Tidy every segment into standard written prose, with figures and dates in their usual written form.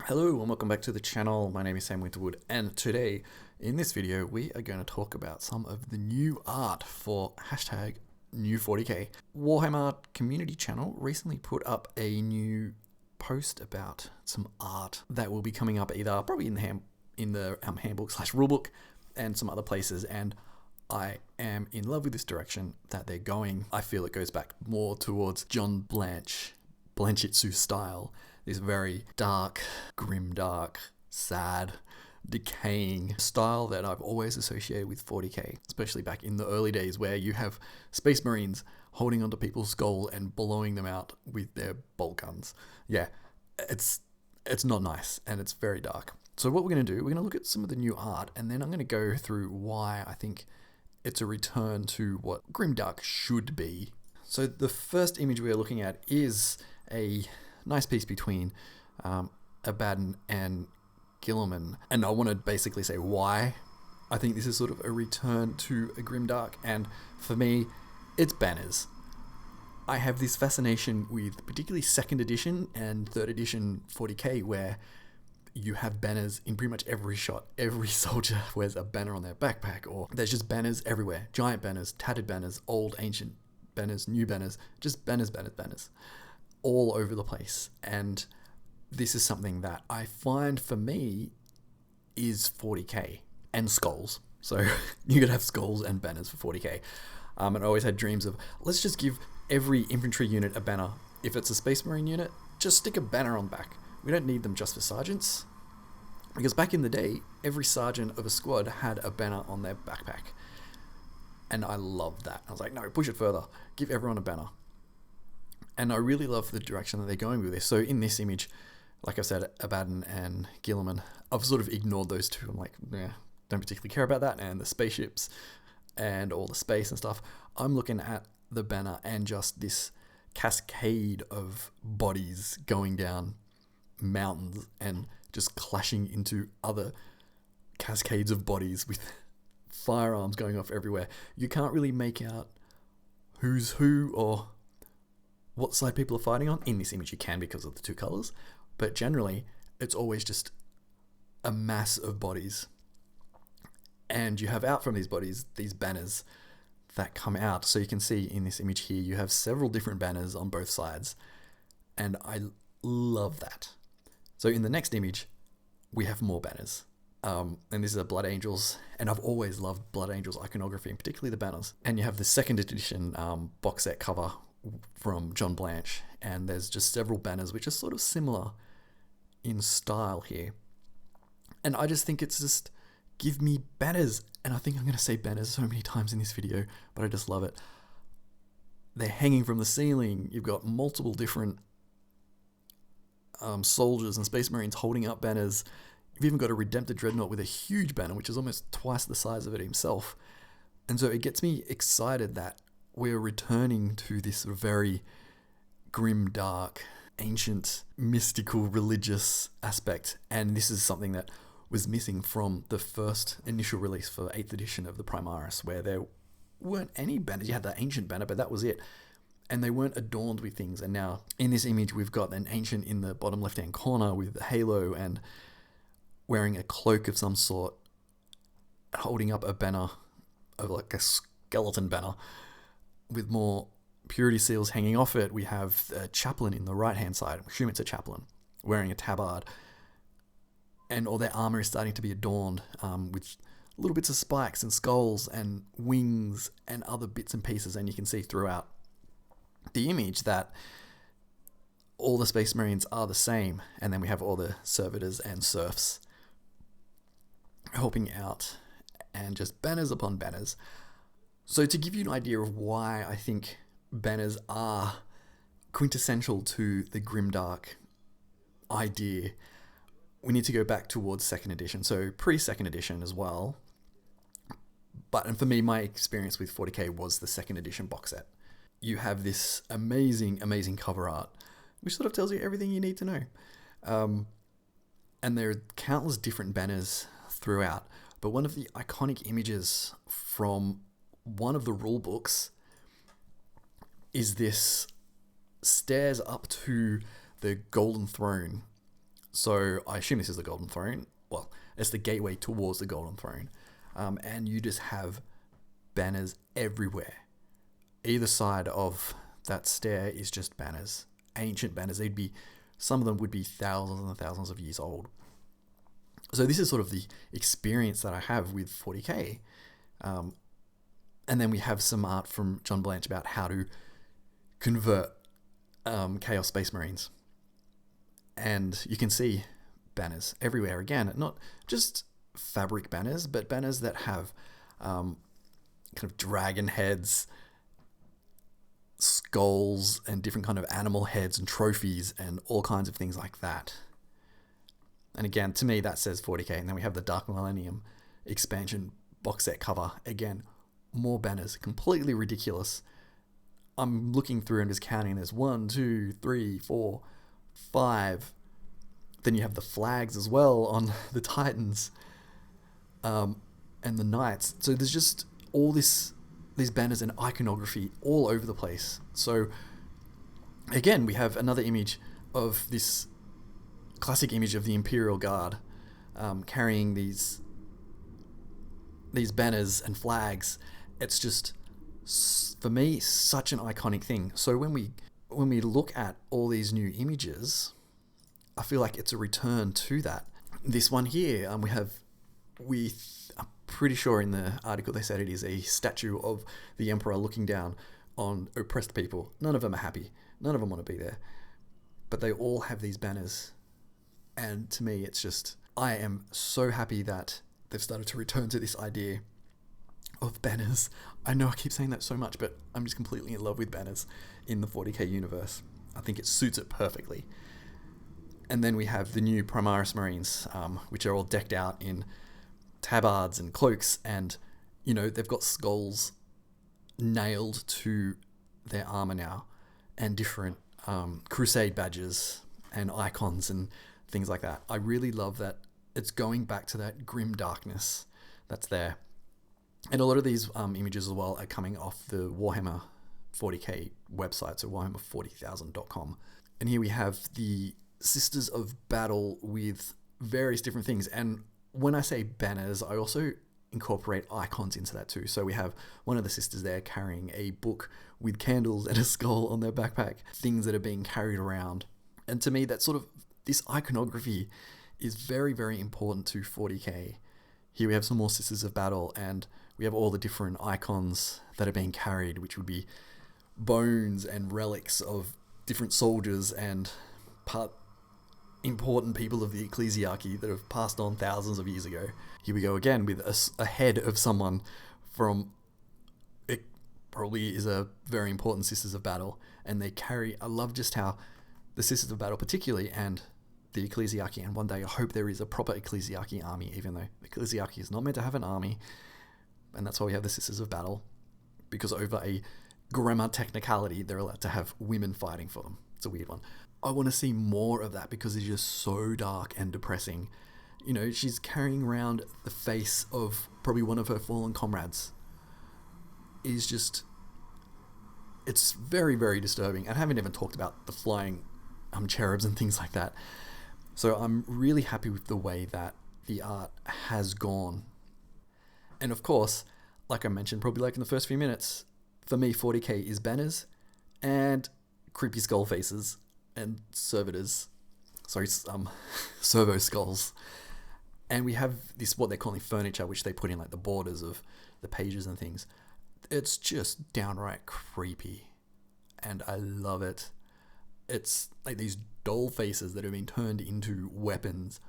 Hello and welcome back to the channel. My name is Sam Winterwood, and today in this video we are going to talk about some of the new art for hashtag new40k. Warhammer community channel recently put up a new post about some art that will be coming up either probably in the handbook slash rulebook and some other places, and I am in love with this direction that they're going. I feel it goes back more towards John Blanchitsu style. This very dark, grimdark, sad, decaying style that I've always associated with 40k, especially back in the early days where you have Space Marines holding onto people's skull and blowing them out with their bolt guns. Yeah, it's not nice and it's very dark. So what we're going to do, we're going to look at some of the new art, and then I'm going to go through why I think it's a return to what grimdark should be. So the first image we are looking at is a nice piece between Abaddon and Gilliman, and I want to basically say why I think this is sort of a return to a grimdark, and for me, it's banners. I have this fascination with particularly 2nd edition and 3rd edition 40k, where you have banners in pretty much every shot. Every soldier wears a banner on their backpack, or there's just banners everywhere. Giant banners, tattered banners, old, ancient banners, new banners, just banners all over the place. And this is something that I find for me is 40k and skulls. So you could have skulls and banners for 40k. And I always had dreams of, let's just give every infantry unit a banner. If it's a Space Marine unit, just stick a banner on the back. We don't need them just for sergeants. Because back in the day, every sergeant of a squad had a banner on their backpack. And I loved that. I was like, no, push it further. Give everyone a banner. And I really love the direction that they're going with this. So in this image, like I said, Abaddon and Gilliman, I've sort of ignored those two. I'm like, yeah, don't particularly care about that. And the spaceships and all the space and stuff. I'm looking at the banner and just this cascade of bodies going down mountains and just clashing into other cascades of bodies with firearms going off everywhere. You can't really make out who's who or what side people are fighting on. In this image you can because of the two colors, but generally it's always just a mass of bodies, and you have out from these bodies these banners that come out. So you can see in this image here you have several different banners on both sides, and I love that. So in the next image we have more banners, and this is a Blood Angels, and I've always loved Blood Angels iconography, and particularly the banners. And you have the 2nd edition box set cover from John Blanche, and there's just several banners which are sort of similar in style here. And I just think it's just, give me banners. And I think I'm going to say banners so many times in this video, but I just love it. They're hanging from the ceiling. You've got multiple different soldiers and Space Marines holding up banners. You've even got a Redemptor Dreadnought with a huge banner, which is almost twice the size of it himself. And so it gets me excited that we're returning to this very grim, dark, ancient, mystical, religious aspect. And this is something that was missing from the first initial release for 8th edition of the Primaris, where there weren't any banners. You had the ancient banner, but that was it. And they weren't adorned with things. And now in this image, we've got an ancient in the bottom left-hand corner with a halo and wearing a cloak of some sort, holding up a banner of like a skeleton banner with more purity seals hanging off it. We have a chaplain in the right-hand side. I assume it's a chaplain wearing a tabard, and all their armor is starting to be adorned with little bits of spikes and skulls and wings and other bits and pieces. And you can see throughout the image that all the Space Marines are the same, and then we have all the servitors and serfs helping out, and just banners upon banners. So to give you an idea of why I think banners are quintessential to the grimdark idea, we need to go back towards 2nd edition, so pre-2nd edition as well. And for me, my experience with 40k was the 2nd edition box set. You have this amazing cover art, which sort of tells you everything you need to know. And there are countless different banners throughout, but one of the iconic images from one of the rule books is this stairs up to the golden throne So I assume this is the Golden Throne. Well, it's the gateway towards the Golden Throne. And you just have banners everywhere. Either side of that stair is just banners. Ancient banners. Some of them would be thousands and thousands of years old. So this is sort of the experience that I have with 40k. And then we have some art from John Blanche about how to convert Chaos Space Marines. And you can see banners everywhere. Again, not just fabric banners, but banners that have kind of dragon heads, skulls, and different kind of animal heads and trophies and all kinds of things like that. And again, to me, that says 40k. And then we have the Dark Millennium expansion box set cover. Again, more banners, completely ridiculous. I'm looking through and just counting. There's 1, 2, 3, 4, 5. Then you have the flags as well on the Titans, and the Knights. So there's just all these banners and iconography all over the place. So again, we have another image of this classic image of the Imperial Guard carrying these banners and flags. It's just, for me, such an iconic thing. So when we look at all these new images, I feel like it's a return to that. This one here, I'm pretty sure in the article they said it is a statue of the Emperor looking down on oppressed people. None of them are happy. None of them want to be there. But they all have these banners. And to me, it's just, I am so happy that they've started to return to this idea of banners. I know I keep saying that so much, but I'm just completely in love with banners in the 40k universe. I think it suits it perfectly. And then we have the new Primaris Marines, which are all decked out in tabards and cloaks, and they've got skulls nailed to their armor now, and different crusade badges and icons and things like that. I really love that it's going back to that grim darkness that's there. And a lot of these images as well are coming off the Warhammer 40k website, so warhammer40000.com. And here we have the Sisters of Battle with various different things. And when I say banners, I also incorporate icons into that too. So we have one of the sisters there carrying a book with candles and a skull on their backpack, things that are being carried around. And to me, that sort of, this iconography is very, very important to 40k. Here we have some more Sisters of Battle, and we have all the different icons that are being carried, which would be bones and relics of different soldiers and important people of the ecclesiarchy that have passed on thousands of years ago. Here we go again with a head of someone from, it probably is a very important Sisters of Battle, and they carry, I love just how the Sisters of Battle particularly, and the ecclesiarchy, and one day I hope there is a proper ecclesiarchy army, even though the ecclesiarchy is not meant to have an army, and that's why we have the Sisters of Battle, because over a grammar technicality, they're allowed to have women fighting for them. It's a weird one. I want to see more of that because it's just so dark and depressing. She's carrying around the face of probably one of her fallen comrades. It's very, very disturbing. And I haven't even talked about the flying cherubs and things like that. So I'm really happy with the way that the art has gone. And of course, like I mentioned, probably like in the first few minutes, for me, 40k is banners and creepy skull faces and servitors. Sorry, servo skulls. And we have this, what they're calling furniture, which they put in like the borders of the pages and things. It's just downright creepy. And I love it. It's like these doll faces that have been turned into weapons.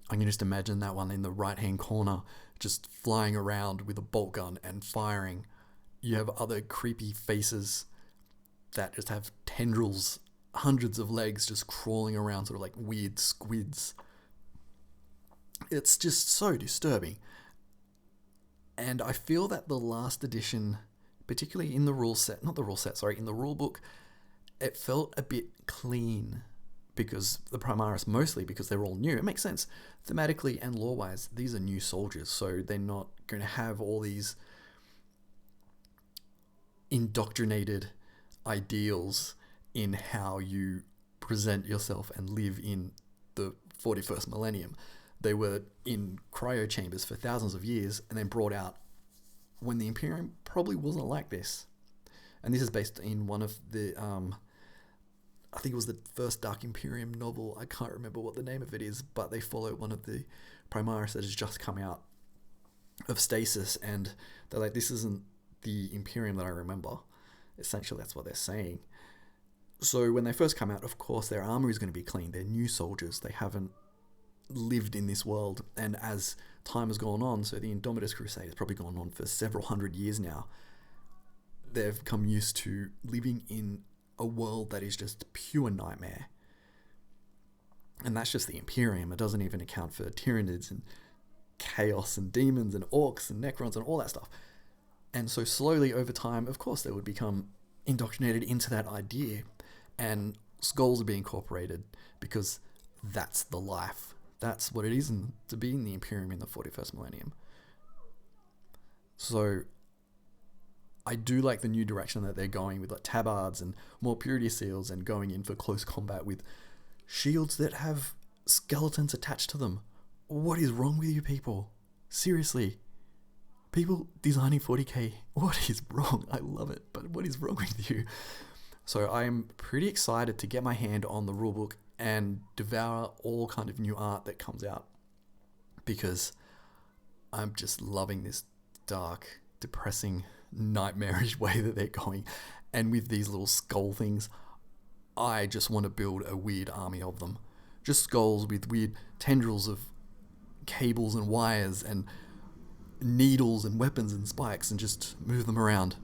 I can just imagine that one in the right-hand corner just flying around with a bolt gun and firing. You have other creepy faces that just have tendrils, hundreds of legs just crawling around, sort of like weird squids. It's just so disturbing. And I feel that the last edition, particularly in the rule book, it felt a bit clean because the Primaris, mostly because they're all new. It makes sense. Thematically and lore-wise, these are new soldiers, so they're not going to have all these indoctrinated ideals in how you present yourself and live in the 41st millennium. They were in cryo chambers for thousands of years and then brought out when the Imperium probably wasn't like this. And this is based in one of the, I think it was the first Dark Imperium novel. I can't remember what the name of it is, but they follow one of the Primaris that has just come out of stasis, and they're like, this isn't the Imperium that I remember. Essentially, that's what they're saying. So when they first come out, of course, their armor is going to be clean. They're new soldiers. They haven't lived in this world. And as time has gone on, so the Indomitus Crusade has probably gone on for several hundred years now, they've come used to living in a world that is just pure nightmare. And that's just the Imperium. It doesn't even account for Tyranids and chaos and demons and orcs and necrons and all that stuff. And so slowly over time, of course, they would become indoctrinated into that idea, and skulls would be incorporated because that's the life. That's what it is to be in the Imperium in the 41st millennium. So I do like the new direction that they're going with, like tabards and more purity seals, and going in for close combat with shields that have skeletons attached to them. What is wrong with you people? Seriously. People designing 40k, what is wrong? I love it, but what is wrong with you? So I'm pretty excited to get my hand on the rulebook and devour all kind of new art that comes out, because I'm just loving this dark, depressing, nightmarish way that they're going. And with these little skull things, I just want to build a weird army of them. Just skulls with weird tendrils of cables and wires and needles and weapons and spikes, and just move them around.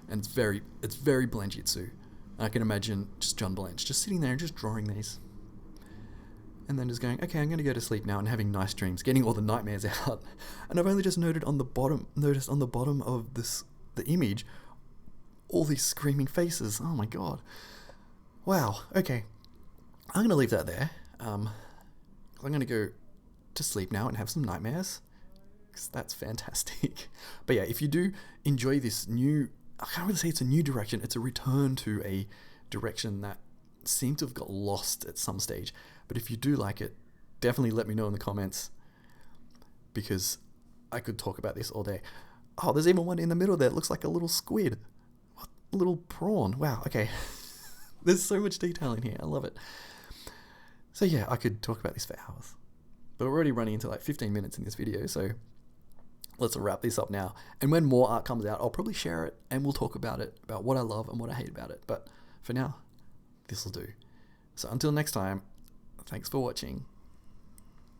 And it's very Blanjitsu. I can imagine just John Blanche just sitting there and just drawing these, and then just going, okay, I'm going to go to sleep now, and having nice dreams, getting all the nightmares out. And I've only just noticed on the bottom of the image, all these screaming faces. Oh my god. Wow. Okay. I'm going to leave that there. I'm going to go to sleep now and have some nightmares. That's fantastic. But yeah, if you do enjoy this new, I can't really say it's a new direction, it's a return to a direction that seemed to have got lost at some stage. But if you do like it, definitely let me know in the comments, because I could talk about this all day. Oh, there's even one in the middle there. It looks like a little squid. What? A little prawn. Wow, okay. There's so much detail in here. I love it. So yeah, I could talk about this for hours. But we're already running into like 15 minutes in this video, so let's wrap this up now. And when more art comes out, I'll probably share it, and we'll talk about it, about what I love and what I hate about it. But for now, this will do. So until next time, thanks for watching.